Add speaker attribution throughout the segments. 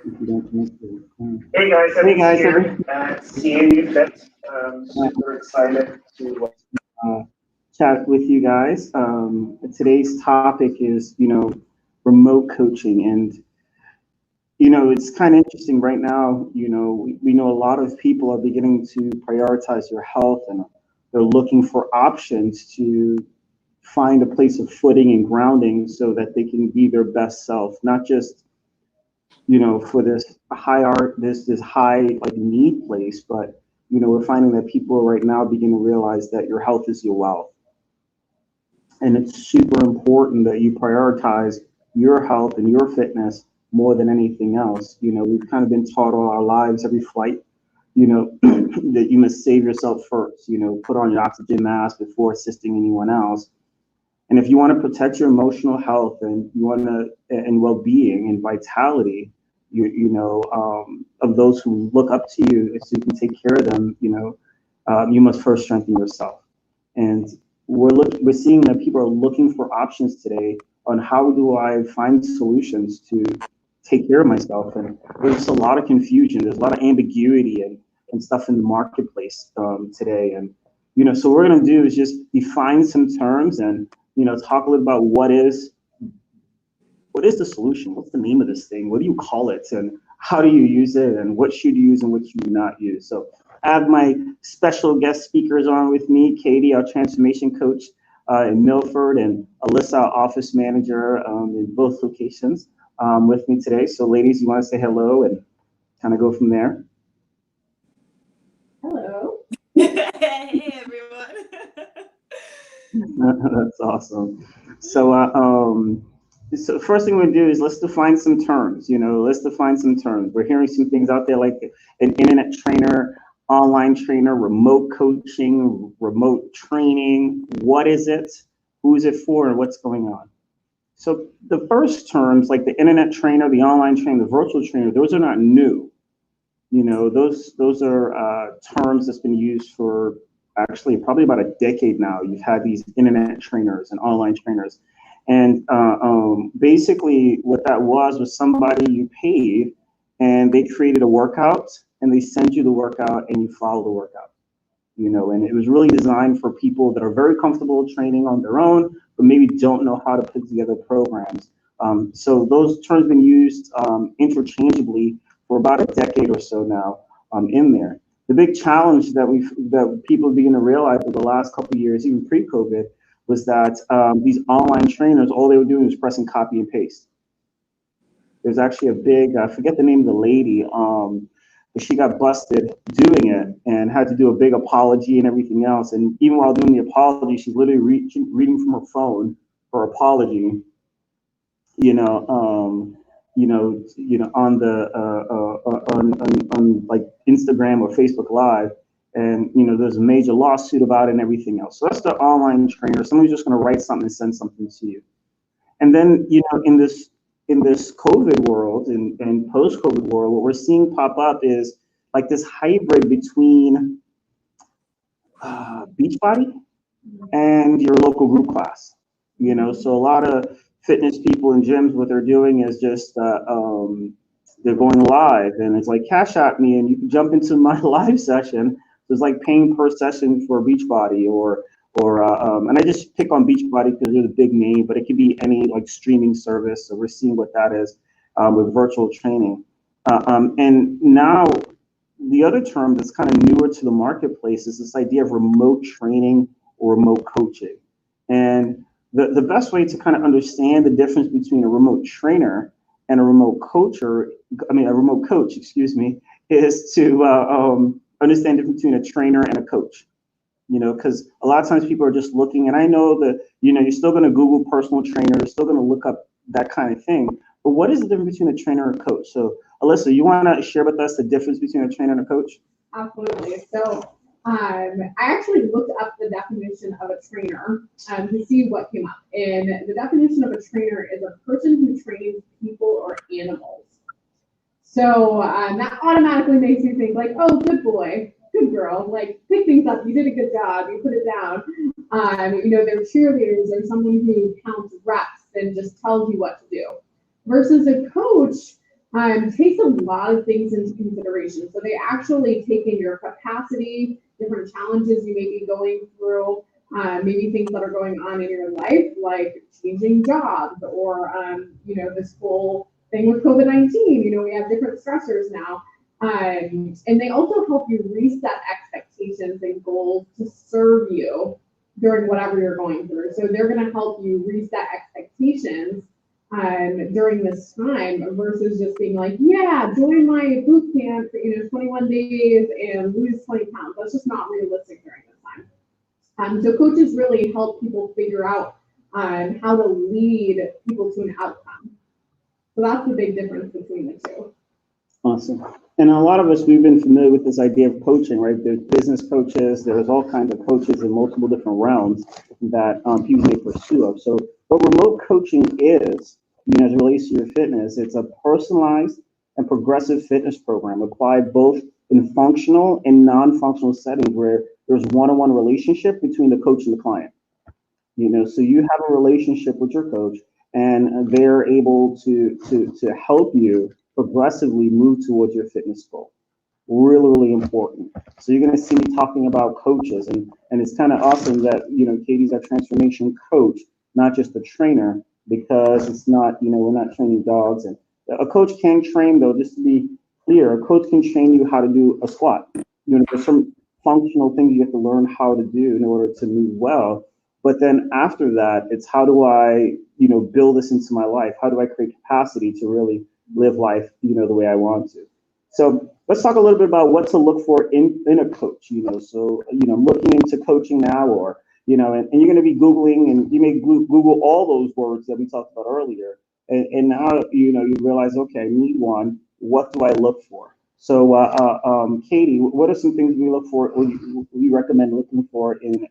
Speaker 1: Hey guys, I'm here seeing you guys. Super excited to
Speaker 2: uh, chat with you guys. Today's topic is, remote coaching. And, it's kind of interesting right now. We know a lot of people are beginning to prioritize their health and they're looking for options to find a place of footing and grounding so that they can be their best self, not just for this high art, this high like need place, but we're finding that people right now begin to realize that your health is your wealth, and it's super important that you prioritize your health and your fitness more than anything else. We've kind of been taught all our lives, every flight, that you must save yourself first. Put on your oxygen mask before assisting anyone else. And if you want to protect your emotional health and you want to and well-being and vitality, of those who look up to you, so you can take care of them, you must first strengthen yourself. And we're seeing that people are looking for options today on how do I find solutions to take care of myself. And there's just a lot of confusion. There's a lot of ambiguity and stuff in the marketplace today. And so what we're gonna do is just define some terms and talk a little about what is the solution? What's the name of this thing? What do you call it? And how do you use it? And what should you use and what should you not use? So I have my special guest speakers on with me, Katie, our transformation coach in Milford, and Alyssa, our office manager in both locations with me today. So ladies, you want to say hello and kind of go from there?
Speaker 3: Hello. Hey, everyone.
Speaker 2: That's awesome. So first thing we do is let's define some terms. Let's define some terms. We're hearing some things out there like an internet trainer, online trainer, remote coaching, remote training. What is it? Who is it for? And what's going on? So the first terms like the internet trainer, the online trainer, the virtual trainer, those are not new. Those are terms that's been used for actually probably about a decade now. You've had these internet trainers and online trainers. And basically what that was somebody you paid and they created a workout and they send you the workout and you follow the workout. And it was really designed for people that are very comfortable training on their own, but maybe don't know how to put together programs. So those terms have been used interchangeably for about a decade or so now in there. The big challenge that people begin to realize over the last couple of years, even pre-COVID, was that these online trainers, all they were doing was pressing copy and paste. There's actually a big, I forget the name of the lady, but she got busted doing it and had to do a big apology and everything else. And even while doing the apology, she's literally reading from her phone her apology, on the on like Instagram or Facebook Live, and there's a major lawsuit about it and everything else. So that's the online trainer. Somebody's just going to write something and send something to you. And then in this COVID world and post-COVID world, what we're seeing pop up is like this hybrid between Beachbody and your local group class. So a lot of fitness people in gyms, what they're doing is just they're going live, and it's like cash at me, and you can jump into my live session. So it's like paying per session for Beachbody, or and I just pick on Beachbody because they're the big name, but it could be any like streaming service. So we're seeing what that is with virtual training, and now the other term that's kind of newer to the marketplace is this idea of remote training or remote coaching. And the best way to kind of understand the difference between a remote trainer and a remote coach, excuse me, is to understand the difference between a trainer and a coach. Because a lot of times people are just looking, and I know that, you're still going to Google personal trainer, you're still going to look up that kind of thing. But what is the difference between a trainer and a coach? So Alyssa, you want to share with us the difference between a trainer and a coach?
Speaker 3: Absolutely. So I actually looked up the definition of a trainer to see what came up. And the definition of a trainer is a person who trains people or animals. So that automatically makes you think like, oh, good boy, good girl, like pick things up, you did a good job, you put it down. They're cheerleaders and someone who counts reps and just tells you what to do. Versus a coach, takes a lot of things into consideration. So they actually take in your capacity, different challenges you may be going through, maybe things that are going on in your life, like changing jobs or, this whole thing with COVID-19. We have different stressors now. And they also help you reset expectations and goals to serve you during whatever you're going through. So they're going to help you reset expectations during this time versus just being like, yeah, join my boot camp for 21 days and lose 20 pounds. That's just not realistic during this time. So coaches really help people figure out how to lead people to an outcome. So that's the big difference between the two.
Speaker 2: Awesome. And a lot of us, we've been familiar with this idea of coaching, right? There's business coaches, there's all kinds of coaches in multiple different realms that people may pursue of. So what remote coaching is, as it relates to your fitness, it's a personalized and progressive fitness program applied both in functional and non-functional settings where there's one-on-one relationship between the coach and the client. So you have a relationship with your coach and they're able to help you progressively move towards your fitness goal. Really, really important. So you're going to see me talking about coaches, and it's kind of awesome that Katie's our transformation coach, not just a trainer, because it's not we're not training dogs. And a coach can train, though, just to be clear, a coach can train you how to do a squat. There's some functional things you have to learn how to do in order to move well. But then after that, it's how do I build this into my life? How do I create capacity to really live life, the way I want to? So let's talk a little bit about what to look for in a coach, So, looking into coaching now or, and you're going to be Googling and you may Google all those words that we talked about earlier. And now, you realize, okay, I need one. What do I look for? So, Katie, what are some things we look for or you recommend looking for in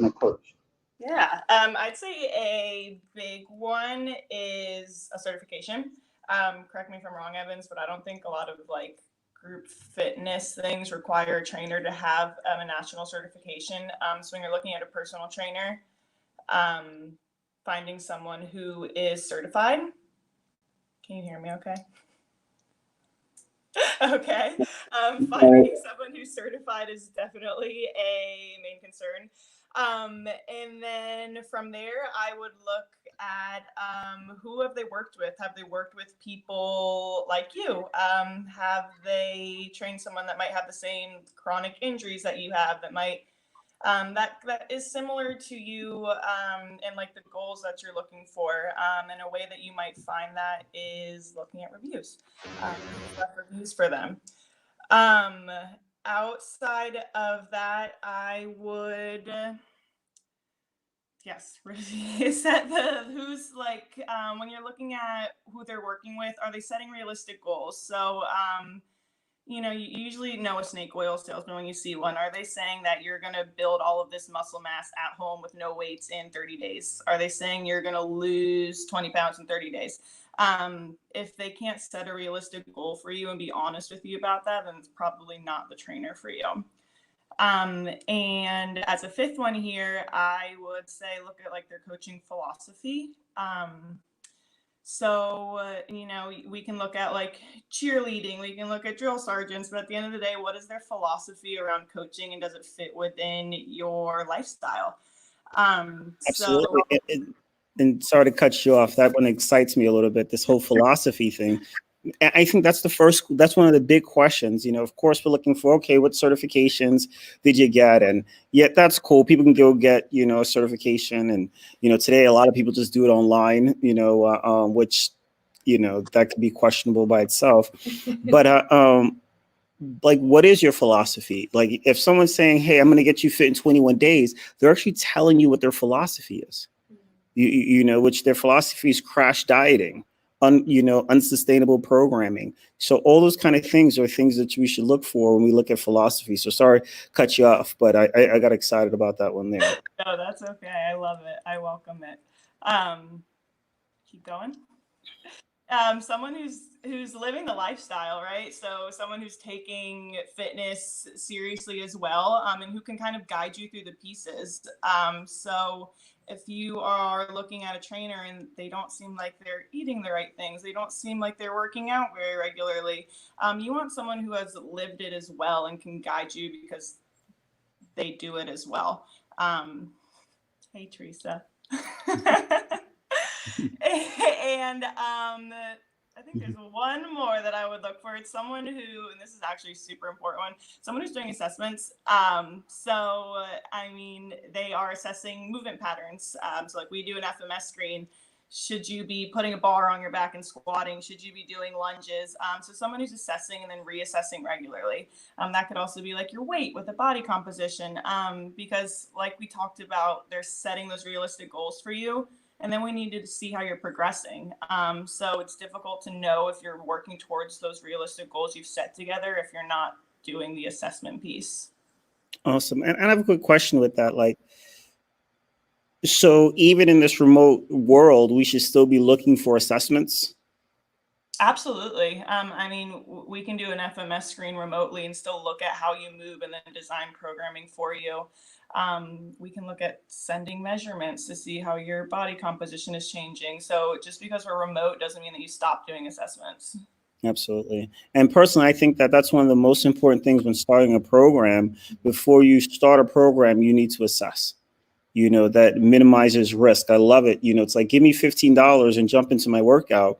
Speaker 2: a coach?
Speaker 4: Yeah, I'd say a big one is a certification. Correct me if I'm wrong, Evans, but I don't think a lot of group fitness things require a trainer to have a national certification. So when you're looking at a personal trainer, finding someone who is certified. Can you hear me okay? Okay. Finding someone who's certified is definitely a main concern. And then from there, I would look at who have they worked with? Have they worked with people like you? Have they trained someone that might have the same chronic injuries that you have, that might that is similar to you and the goals that you're looking for? And a way that you might find that is looking at reviews. Reviews for them. Outside of that, I would, set who's when you're looking at who they're working with, are they setting realistic goals? So, you usually know a snake oil salesman when you see one. Are they saying that you're going to build all of this muscle mass at home with no weights in 30 days? Are they saying you're going to lose 20 pounds in 30 days? If they can't set a realistic goal for you and be honest with you about that, then it's probably not the trainer for you. And as a fifth one here, I would say look at their coaching philosophy. So, we can look at cheerleading, we can look at drill sergeants, but at the end of the day, what is their philosophy around coaching and does it fit within your lifestyle?
Speaker 2: Absolutely. And sorry to cut you off. That one excites me a little bit, this whole philosophy thing. I think that's one of the big questions. Of course, we're looking for, okay, what certifications did you get? And yet that's cool. People can go get, a certification. And, today a lot of people just do it online, which, that could be questionable by itself. But what is your philosophy? If someone's saying, hey, I'm going to get you fit in 21 days, they're actually telling you what their philosophy is, which their philosophy is crash dieting. Unsustainable programming. So all those kind of things are things that we should look for when we look at philosophy. So sorry, cut you off, but I got excited about that one there.
Speaker 4: No, that's okay. I love it. I welcome it. Keep going. Someone who's living the lifestyle, right? So someone who's taking fitness seriously as well, and who can kind of guide you through the pieces. So if you are looking at a trainer and they don't seem like they're eating the right things, they don't seem like they're working out very regularly, you want someone who has lived it as well and can guide you because they do it as well. Hey, Teresa. And I think there's one more that I would look for. It's someone who, and this is actually a super important one, someone who's doing assessments. So, I mean, they are assessing movement patterns. So like we do an FMS screen. Should you be putting a bar on your back and squatting? Should you be doing lunges? So someone who's assessing and then reassessing regularly. That could also be like your weight with the body composition. Because like we talked about, they're setting those realistic goals for you. And then we need to see how you're progressing. So it's difficult to know if you're working towards those realistic goals you've set together if you're not doing the assessment piece.
Speaker 2: Awesome. And I have a quick question with that. Like, so even in this remote world, we should still be looking for assessments?
Speaker 4: Absolutely. I mean, we can do an FMS screen remotely and still look at how you move and then design programming for you. We can look at sending measurements to see how your body composition is changing. So just because we're remote doesn't mean that you stop doing assessments.
Speaker 2: Absolutely. And personally, I think that that's one of the most important things when starting a program. Before you start a program, you need to assess. You know, that minimizes risk. I love it. You know, it's like, give me $15 and jump into my workout.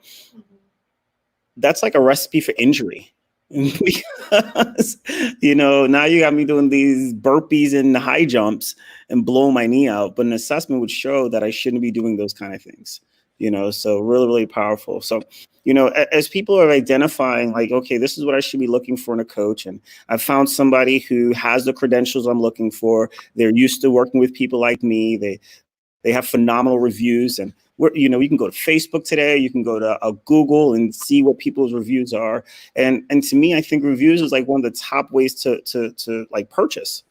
Speaker 2: That's like a recipe for injury. Because, you know, now you got me doing these burpees and high jumps and blow my knee out. But an assessment would show that I shouldn't be doing those kind of things, you know, so really, really powerful. So, you know, as people are identifying like, okay, this is what I should be looking for in a coach. And I found somebody who has the credentials I'm looking for. They're used to working with people like me. They have phenomenal reviews, and you know, you can go to Facebook today, you can go to Google and see what people's reviews are. And to me, I think reviews is like one of the top ways to like purchase.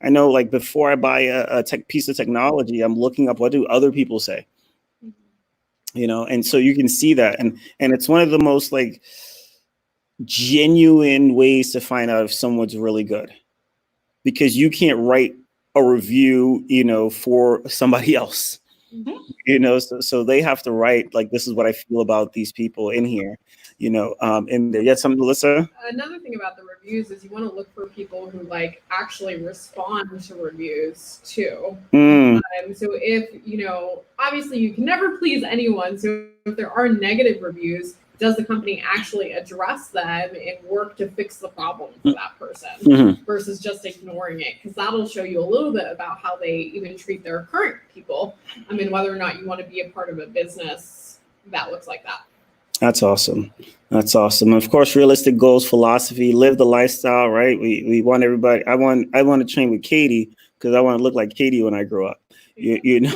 Speaker 2: I know, like, before I buy a piece of technology, I'm looking up what do other people say, you know, and so you can see that. And it's one of the most like genuine ways to find out if someone's really good, because you can't write a review, you know, for somebody else. You know, so they have to write like, this is what I feel about these people in here, you know. And there, yet something, Melissa.
Speaker 3: Another thing about the reviews is you want to look for people who like actually respond to reviews too. So if, you know, obviously you can never please anyone. So if there are negative reviews, does the company actually address them and work to fix the problem for that person versus just ignoring it? Because that'll show you a little bit about how they even treat their current people. I mean, whether or not you want to be a part of a business that looks like that.
Speaker 2: That's awesome. That's awesome. Of course, realistic goals, philosophy, live the lifestyle, right? We want everybody. I want to train with Katie because I want to look like Katie when I grow up. You know,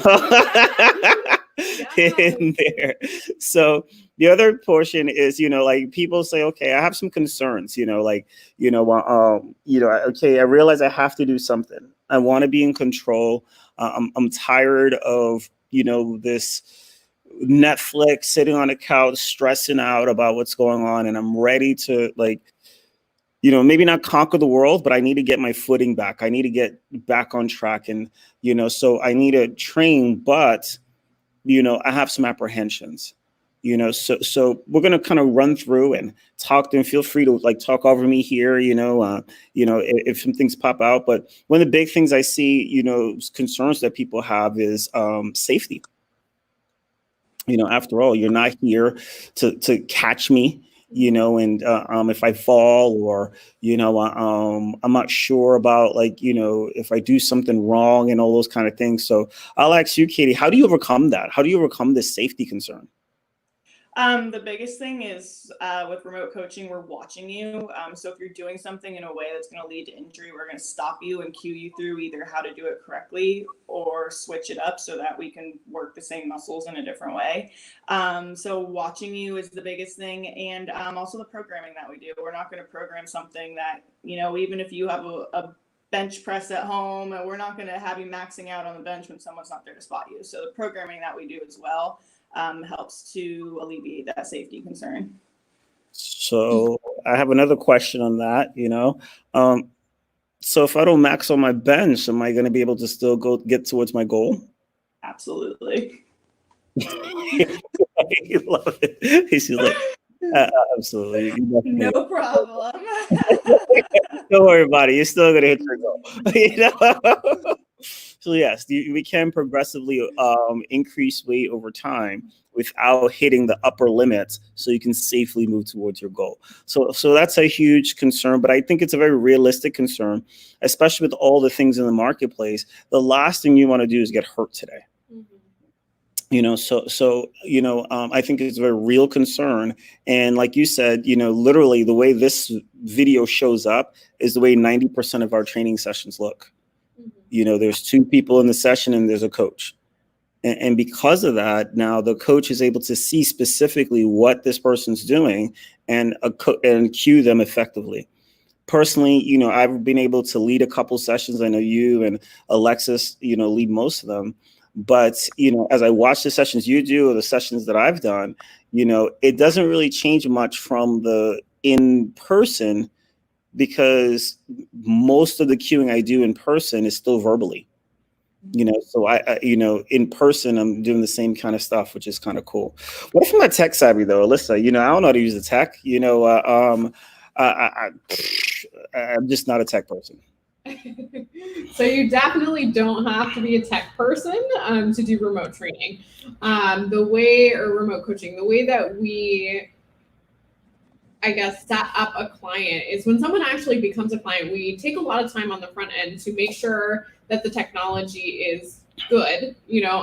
Speaker 2: in there. So the other portion is, you know, like people say, okay, I have some concerns, you know, like, okay, I realize I have to do something. I want to be in control. I'm tired of, you know, this Netflix, sitting on the couch, stressing out about what's going on. And I'm ready to, like, you know, maybe not conquer the world, but I need to get my footing back. I need to get back on track. And, you know, so I need to train, but, you know, I have some apprehensions, you know, so we're going to kind of run through and talk to them. Feel free to like talk over me here, you know, if some things pop out. But one of the big things I see, you know, concerns that people have is safety. You know, after all, you're not here to catch me, you know, and if I fall or, you know, I'm not sure about, like, you know, if I do something wrong and all those kind of things. So I'll ask you, Katie, how do you overcome that? How do you overcome this safety concern?
Speaker 4: The biggest thing is with remote coaching, we're watching you. So if you're doing something in a way that's going to lead to injury, we're going to stop you and cue you through either how to do it correctly or switch it up so that we can work the same muscles in a different way. So watching you is the biggest thing. And also the programming that we do. We're not going to program something that, you know, even if you have a bench press at home, we're not going to have you maxing out on the bench when someone's not there to spot you. So the programming that we do as well helps to alleviate that safety concern.
Speaker 2: So I have another question on that, you know. So if I don't max on my bench, am I going to be able to still get towards my goal?
Speaker 4: Absolutely.
Speaker 5: You love it. She's like, absolutely.
Speaker 4: No problem.
Speaker 5: Don't worry about it. You're still gonna hit your goal. You know? So yes, we can progressively increase weight over time without hitting the upper limits, so you can safely move towards your goal. So that's a huge concern, but I think it's a very realistic concern, especially with all the things in the marketplace. The last thing you want to do is get hurt today. You know, I think it's a very real concern. And like you said, you know, literally the way this video shows up is the way 90% of our training sessions look. You know, there's two people in the session and there's a coach. And because of that, now the coach is able to see specifically what this person's doing and cue them effectively. Personally, you know, I've been able to lead a couple sessions. I know you and Alexis, you know, lead most of them. But, you know, as I watch the sessions you do or the sessions that I've done, you know, it doesn't really change much from the in person, because most of the cueing I do in person is still verbally, you know, so I you know, in person, I'm doing the same kind of stuff, which is kind of cool. What if I'm not tech savvy though, Alyssa? You know, I don't know how to use the tech, you know, I'm just not a tech person.
Speaker 3: So you definitely don't have to be a tech person to do remote training. Remote coaching, the way that we, I guess, set up a client is when someone actually becomes a client, we take a lot of time on the front end to make sure that the technology is good, you know,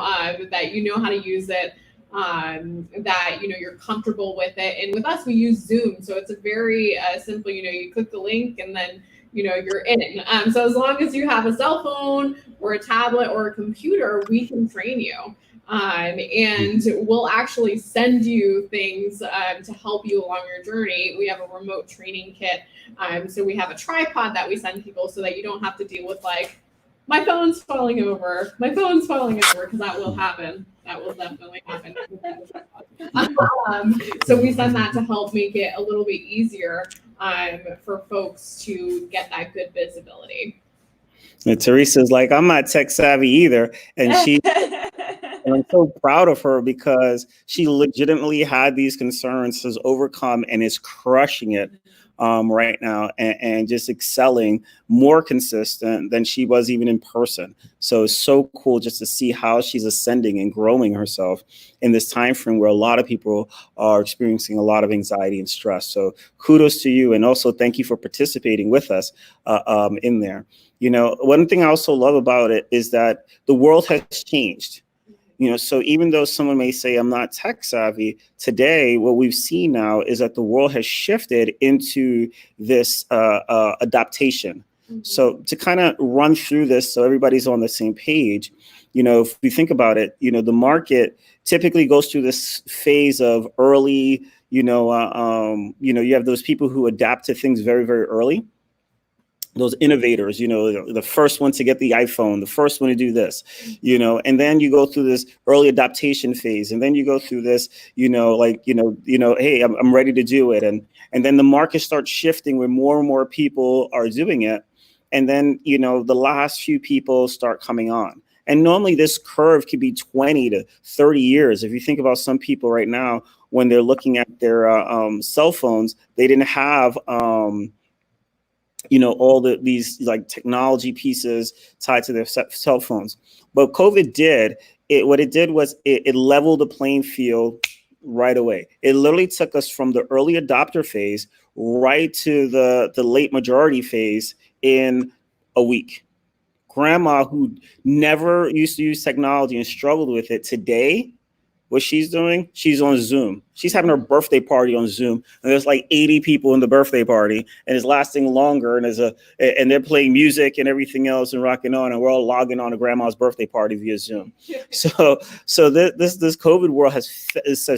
Speaker 3: that you know how to use it, that, you know, you're comfortable with it. And with us, we use Zoom. So it's a very simple, you know, you click the link and then, you know, you're in it. So as long as you have a cell phone or a tablet or a computer, we can train you. And we'll actually send you things to help you along your journey. We have a remote training kit. So we have a tripod that we send people so that you don't have to deal with like, my phone's falling over, because that will happen. That will definitely happen. So we send that to help make it a little bit easier for folks to get that good visibility.
Speaker 5: And Teresa's like, I'm not tech savvy either. And and I'm so proud of her because she legitimately had these concerns, has overcome, and is crushing it right now, and just excelling, more consistent than she was even in person. So it's so cool just to see how she's ascending and growing herself in this time frame where a lot of people are experiencing a lot of anxiety and stress. So kudos to you, and also thank you for participating with us in there. You know, one thing I also love about it is that the world has changed. You know, so even though someone may say I'm not tech savvy, today what we've seen now is that the world has shifted into this adaptation. So to kind of run through this so everybody's on the same page, you know, if we think about it, you know, the market typically goes through this phase of early, you know, you have those people who adapt to things very, very early. Those innovators, you know, the first one to get the iPhone, the first one to do this, you know, and then you go through this early adaptation phase, and then you go through this, you know, like, hey, I'm ready to do it. And then the market starts shifting where more and more people are doing it. And then, you know, the last few people start coming on. And normally this curve could be 20 to 30 years. If you think about some people right now, when they're looking at their cell phones, they didn't have, you know, all these like technology pieces tied to their cell phones. But COVID what it did was it leveled the playing field right away. It literally took us from the early adopter phase right to the late majority phase in a week. Grandma, who never used to use technology and struggled with it, today, what she's doing, she's on Zoom. She's having her birthday party on Zoom, and there's like 80 people in the birthday party, and it's lasting longer. And they're playing music and everything else and rocking on, and we're all logging on to grandma's birthday party via Zoom. So this COVID world has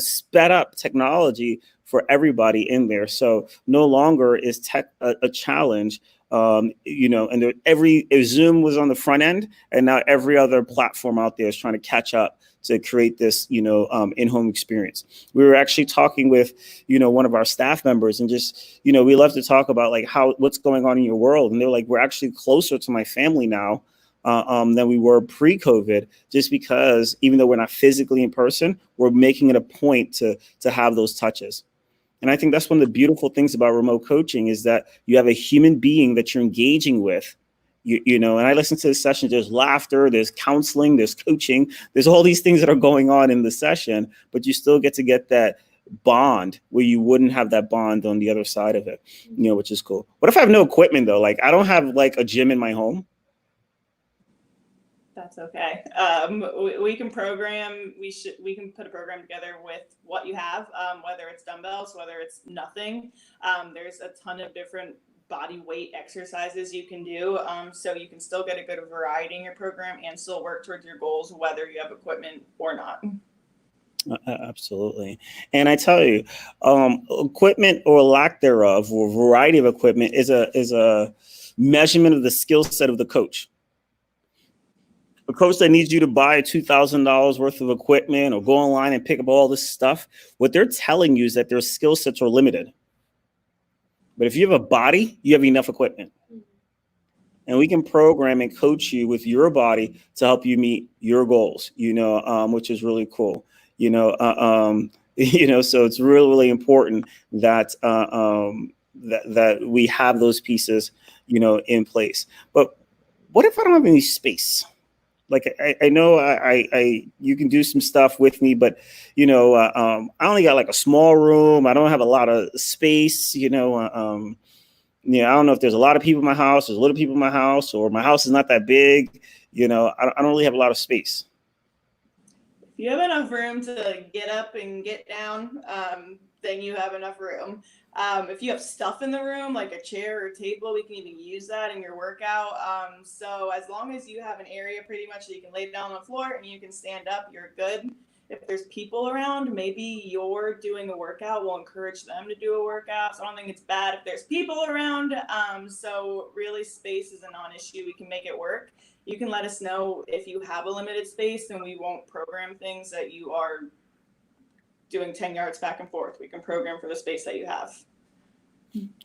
Speaker 5: sped up technology for everybody in there. So no longer is tech a challenge. You know, and Zoom was on the front end, and now every other platform out there is trying to catch up to create this, you know, in-home experience. We were actually talking with, you know, one of our staff members, and just, you know, we love to talk about like what's going on in your world. And they're like, we're actually closer to my family now than we were pre-COVID, just because even though we're not physically in person, we're making it a point to have those touches. And I think that's one of the beautiful things about remote coaching is that you have a human being that you're engaging with. You know, and I listen to the session, there's laughter, there's counseling, there's coaching, there's all these things that are going on in the session, but you still get to get that bond where you wouldn't have that bond on the other side of it, you know, which is cool. What if I have no equipment though? Like I don't have like a gym in my home.
Speaker 4: That's okay. We can program, we can put a program together with what you have, whether it's dumbbells, whether it's nothing. There's a ton of different body weight exercises you can do. So you can still get a good variety in your program and still work towards your goals, whether you have equipment or not.
Speaker 5: Absolutely. And I tell you, equipment or lack thereof, or variety of equipment is a measurement of the skill set of the coach. A coach that needs you to buy $2,000 worth of equipment or go online and pick up all this stuff, what they're telling you is that their skill sets are limited. But if you have a body, you have enough equipment. And we can program and coach you with your body to help you meet your goals, you know, which is really cool. You know, so it's really, really important that that we have those pieces, you know, in place. But what if I don't have any space? Like I know I you can do some stuff with me, but you know I only got like a small room. I don't have a lot of space. You know, I don't know if there's a lot of people in my house. There's little people in my house, or my house is not that big. You know, I don't really have a lot of space.
Speaker 4: If you have enough room to get up and get down, then you have enough room. If you have stuff in the room, like a chair or a table, we can even use that in your workout. So as long as you have an area pretty much that you can lay down on the floor and you can stand up, you're good. If there's people around, maybe you're doing a workout, we'll encourage them to do a workout. So I don't think it's bad if there's people around. So really space is a non-issue. We can make it work. You can let us know if you have a limited space, and we won't program things that you are doing 10 yards back and forth. We can program for the space that you have.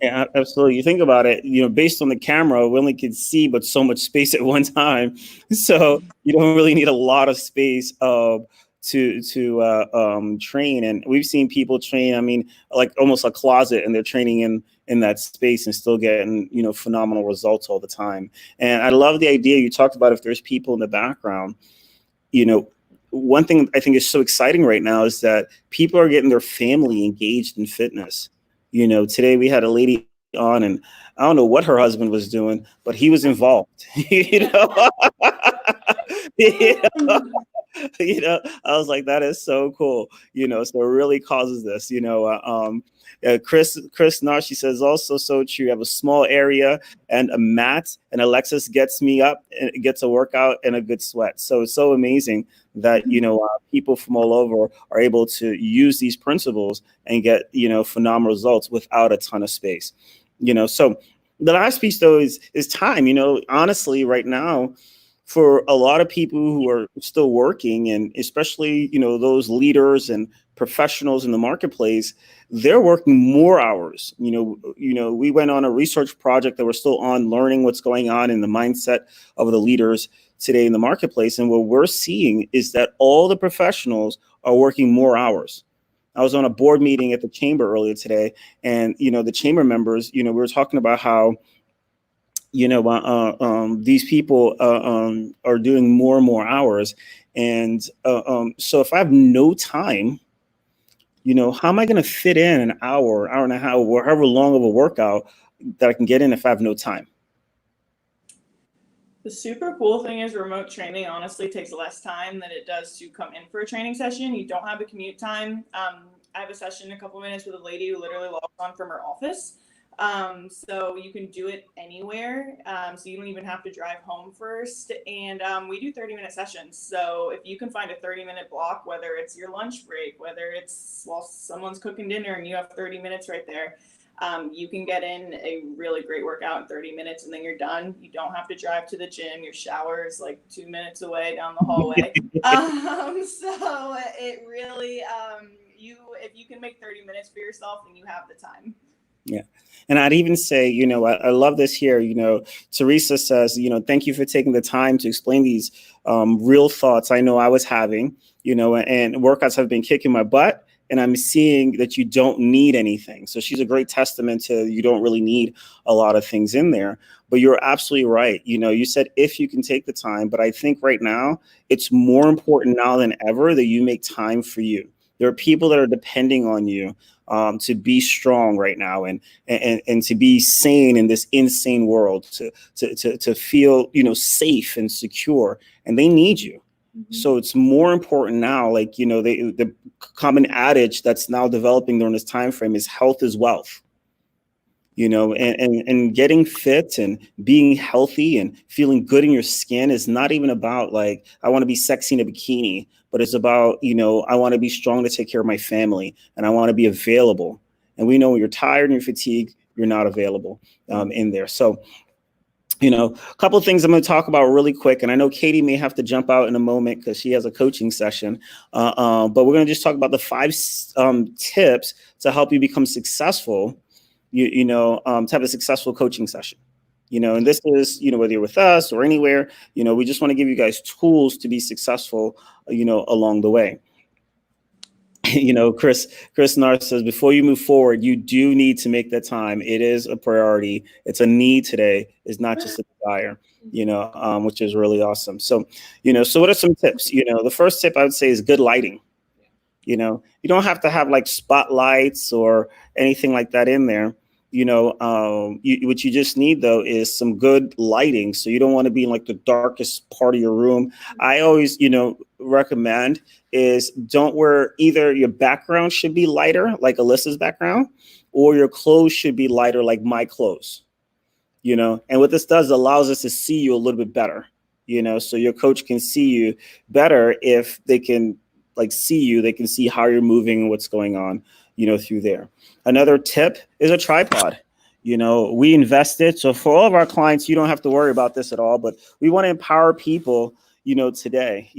Speaker 5: Yeah, absolutely. You think about it, you know, based on the camera, we only can see but so much space at one time. So you don't really need a lot of space to train. And we've seen people train, I mean, like almost a closet, and they're training in that space and still getting, you know, phenomenal results all the time. And I love the idea you talked about if there's people in the background. You know, one thing I think is so exciting right now is that people are getting their family engaged in fitness. You know, today we had a lady on, and I don't know what her husband was doing, but he was involved. You know, you know, I was like, that is so cool. You know, so it really causes this. You know, Chris Nash, she says also so true. You have a small area and a mat, and Alexis gets me up and gets a workout and a good sweat. So it's so amazing that, you know, people from all over are able to use these principles and get, you know, phenomenal results without a ton of space. You know, so the last piece though is time. You know, honestly, right now, for a lot of people who are still working, and especially, you know, those leaders and professionals in the marketplace, they're working more hours. You know, we went on a research project that we're still on, learning what's going on in the mindset of the leaders today in the marketplace. And what we're seeing is that all the professionals are working more hours. I was on a board meeting at the chamber earlier today, and, you know, the chamber members, you know, we were talking about how, you know, these people are doing more and more hours. And so if I have no time, you know, how am I going to fit in an hour and a half, or however long of a workout that I can get in if I have no time?
Speaker 4: The super cool thing is remote training honestly takes less time than it does to come in for a training session. You don't have a commute time. I have a session in a couple minutes with a lady who literally logs on from her office. So you can do it anywhere. So you don't even have to drive home first. And we do 30-minute sessions. So if you can find a 30-minute block, whether it's your lunch break, whether it's while someone's cooking dinner and you have 30 minutes right there, you can get in a really great workout in 30 minutes and then you're done. You don't have to drive to the gym. Your shower is like 2 minutes away down the hallway. So it really, if you can make 30 minutes for yourself, then you have the time.
Speaker 5: Yeah. And I'd even say, I love this here. Teresa says, thank you for taking the time to explain these real thoughts I know I was having, and workouts have been kicking my butt. And I'm seeing that you don't need anything. So she's a great testament to you don't really need a lot of things in there. But you're absolutely right. You said if you can take the time, but I think right now it's more important now than ever that you make time for you. There are people that are depending on you to be strong right now and to be sane in this insane world, to feel, safe and secure, and they need you. So it's more important now, like, the common adage that's now developing during this time frame is health is wealth, and getting fit and being healthy and feeling good in your skin is not even about like, I want to be sexy in a bikini, but it's about, I want to be strong to take care of my family and I want to be available. And we know when you're tired and you're fatigued, you're not available in there. So, a couple of things I'm going to talk about really quick. And I know Katie may have to jump out in a moment because she has a coaching session. But we're going to just talk about the 5 tips to help you become successful, to have a successful coaching session. And this is, whether you're with us or anywhere, we just want to give you guys tools to be successful, along the way. Chris Narth says, before you move forward, you do need to make that time. It is a priority. It's a need today. It's not just a desire, which is really awesome. So, so what are some tips? The first tip I would say is good lighting. You don't have to have like spotlights or anything like that in there. What you just need though is some good lighting. So you don't want to be in like the darkest part of your room. I always, recommend is don't wear either your background should be lighter, like Alyssa's background, or your clothes should be lighter, like my clothes, and what this does allows us to see you a little bit better, so your coach can see you better. If they can like see you, they can see how you're moving and what's going on, through there. Another tip is a tripod. We invested. So for all of our clients, you don't have to worry about this at all, but we want to empower people, today,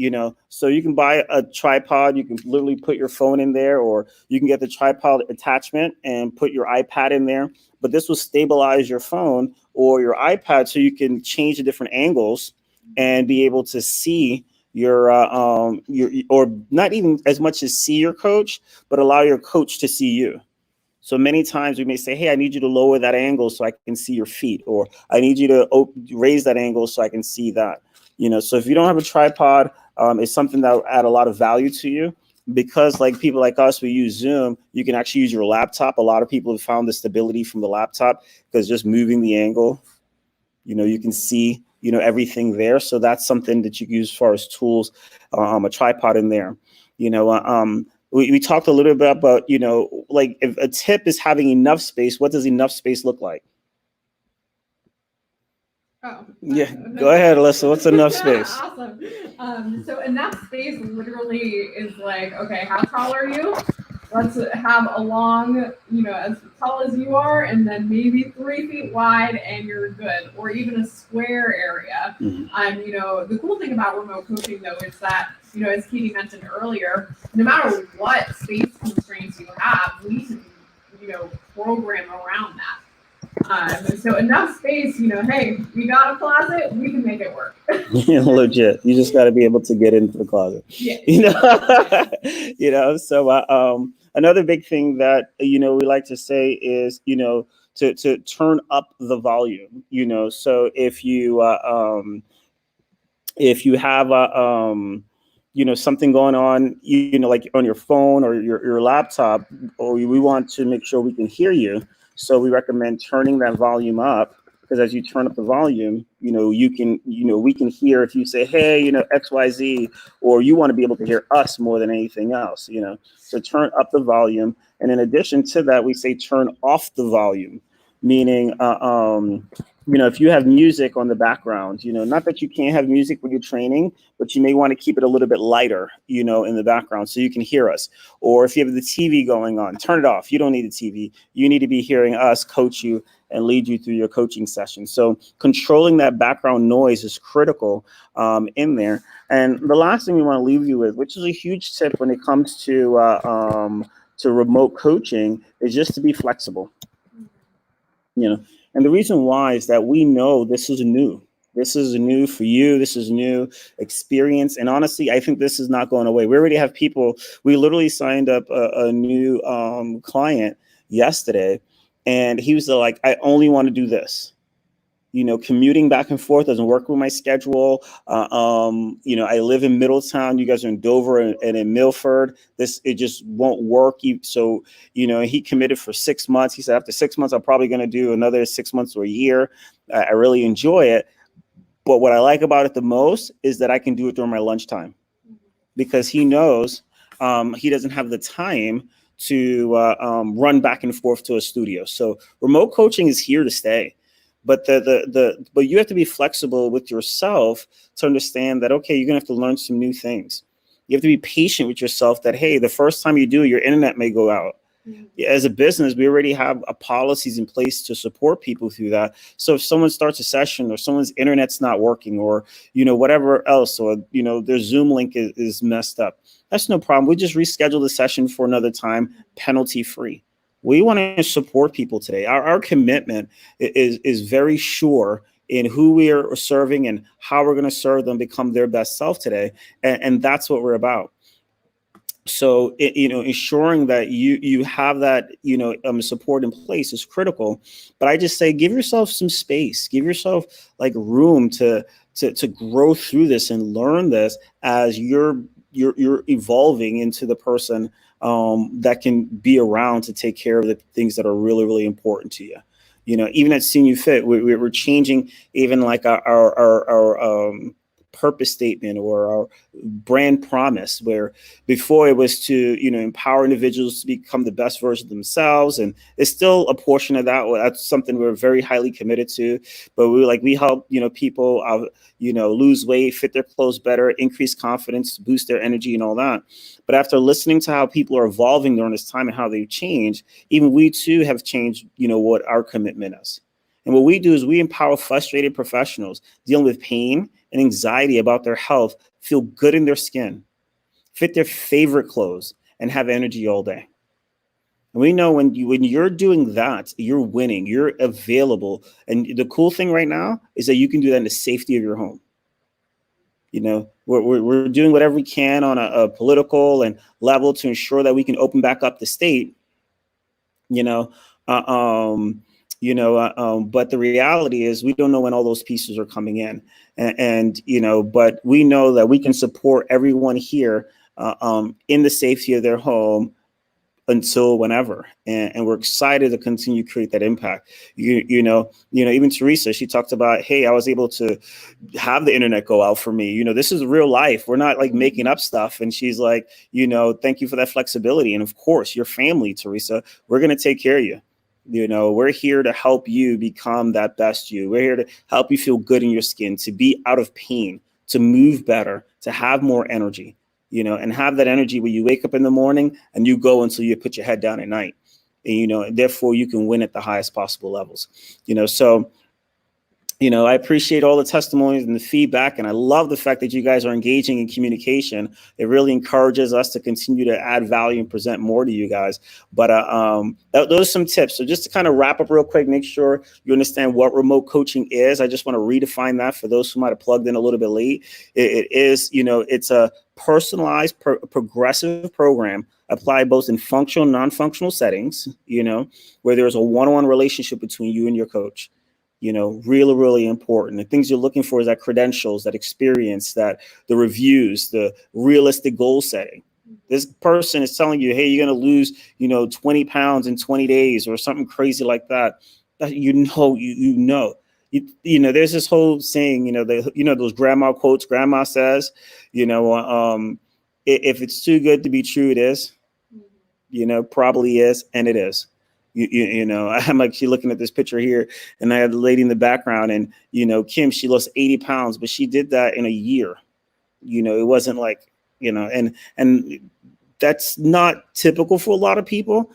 Speaker 5: so you can buy a tripod. You can literally put your phone in there, or you can get the tripod attachment and put your iPad in there. But this will stabilize your phone or your iPad so you can change the different angles and be able to see your or not even as much as see your coach, but allow your coach to see you. So many times we may say, hey, I need you to lower that angle so I can see your feet, or I need you to raise that angle so I can see that. So if you don't have a tripod, it's something that will add a lot of value to you, because like people like us, we use Zoom. You can actually use your laptop. A lot of people have found the stability from the laptop because just moving the angle, you can see, everything there. So that's something that you can use as far as tools, a tripod in there. We talked a little bit about, like if a tip is having enough space, what does enough space look like?
Speaker 3: Oh.
Speaker 5: Yeah, go ahead, Alyssa. What's enough space?
Speaker 3: Awesome. So enough space literally is like, okay, how tall are you? Let's have a long, as tall as you are, and then maybe 3 feet wide, and you're good. Or even a square area. Mm-hmm. The cool thing about remote coaching, though, is that, as Katie mentioned earlier, no matter what space constraints you have, we can, program around that. So enough space, hey, we got a closet, we can make it work.
Speaker 5: Legit. You just got to be able to get into the closet.
Speaker 3: Yeah.
Speaker 5: So another big thing that, we like to say is, to turn up the volume, so if you have something going on, like on your phone or your laptop, or we want to make sure we can hear you. So we recommend turning that volume up, because as you turn up the volume, you can, we can hear if you say, hey, XYZ, or you want to be able to hear us more than anything else, so turn up the volume. And in addition to that, we say turn off the volume, meaning, if you have music on the background, not that you can't have music when you're training, but you may want to keep it a little bit lighter, in the background so you can hear us. Or if you have the TV going on, turn it off. You don't need the TV. You need to be hearing us coach you and lead you through your coaching session. So controlling that background noise is critical in there. And the last thing we want to leave you with, which is a huge tip when it comes to remote coaching, is just to be flexible. you know. And the reason why is that we know this is new. This is new for you. This is new experience. And honestly, I think this is not going away. We already have people, we literally signed up a new client yesterday, and he was like, I only want to do this. You know, commuting back and forth doesn't work with my schedule. You know, I live in Middletown. You guys are in Dover and in Milford. It just won't work. So, you know, he committed for 6 months. He said, after 6 months, I'm probably going to do another 6 months or a year. I really enjoy it. But what I like about it the most is that I can do it during my lunchtime, because he knows he doesn't have the time to run back and forth to a studio. So remote coaching is here to stay. But but you have to be flexible with yourself to understand that, okay, you're gonna have to learn some new things. You have to be patient with yourself that, hey, the first time you do, your internet may go out. As a business, we already have policies in place to support people through that. So if someone starts a session or someone's internet's not working, or, you know, whatever else, or, you know, their Zoom link is messed up, that's no problem. We just reschedule the session for another time, penalty free. We want to support people today. Our commitment is very sure in who we are serving and how we're going to serve them, become their best self today. And that's what we're about. So, you know, ensuring that you have that, you know, support in place is critical. But I just say, give yourself some space, give yourself like room to grow through this and learn this as you're evolving into the person that can be around to take care of the things that are really, really important to you. You know, even at Senior Fit, we're changing even like our purpose statement or our brand promise, where before it was to, you know, empower individuals to become the best version of themselves. And it's still a portion of that. That's something we're very highly committed to. But we help, you know, people, you know, lose weight, fit their clothes better, increase confidence, boost their energy and all that. But after listening to how people are evolving during this time and how they've changed, even we too have changed, you know, what our commitment is. And what we do is we empower frustrated professionals dealing with pain and anxiety about their health, feel good in their skin, fit their favorite clothes, and have energy all day. And we know when you're doing that, you're winning, you're available. And the cool thing right now is that you can do that in the safety of your home. You know, we're doing whatever we can on a political and level to ensure that we can open back up the state, you know, but the reality is we don't know when all those pieces are coming in. And you know, but we know that we can support everyone here in the safety of their home until whenever. And we're excited to continue to create that impact. You know, even Teresa, she talked about, hey, I was able to have the internet go out for me. You know, this is real life. We're not like making up stuff. And she's like, you know, thank you for that flexibility. And of course, your family, Teresa, we're going to take care of you. You know, we're here to help you become that best you. We're here to help you feel good in your skin, to be out of pain, to move better, to have more energy, you know, and have that energy when you wake up in the morning and you go until you put your head down at night. And, you know, and therefore you can win at the highest possible levels, you know. So, you know, I appreciate all the testimonies and the feedback, and I love the fact that you guys are engaging in communication. It really encourages us to continue to add value and present more to you guys. But those are some tips. So just to kind of wrap up real quick, make sure you understand what remote coaching is. I just want to redefine that for those who might have plugged in a little bit late. It is, you know, it's a personalized, progressive program applied both in functional and non-functional settings, you know, where there's a one-on-one relationship between you and your coach. You know, really, really important. The things you're looking for is that credentials, that experience, that the reviews, the realistic goal setting. This person is telling you, hey, you're going to lose, you know, 20 pounds in 20 days or something crazy like that. You know, there's this whole saying, you know, those grandma quotes, grandma says, you know, if it's too good to be true, it is, you know, probably is. And it is. You know, I'm actually looking at this picture here, and I had the lady in the background, and, you know, Kim, she lost 80 pounds, but she did that in a year. You know, it wasn't like, you know, and that's not typical for a lot of people.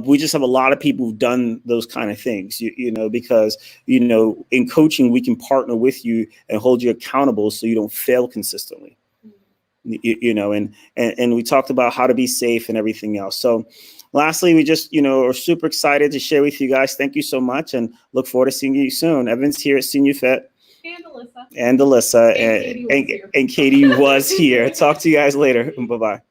Speaker 5: We just have a lot of people who've done those kind of things, you know, because, you know, in coaching, we can partner with you and hold you accountable so you don't fail consistently. You know, and we talked about how to be safe and everything else. So lastly, we just, are super excited to share with you guys. Thank you so much and look forward to seeing you soon. Evan's here at Senior Fit.
Speaker 4: And Alyssa.
Speaker 5: And Alyssa.
Speaker 3: And Katie was here.
Speaker 5: And Katie was here. Talk to you guys later. Bye-bye.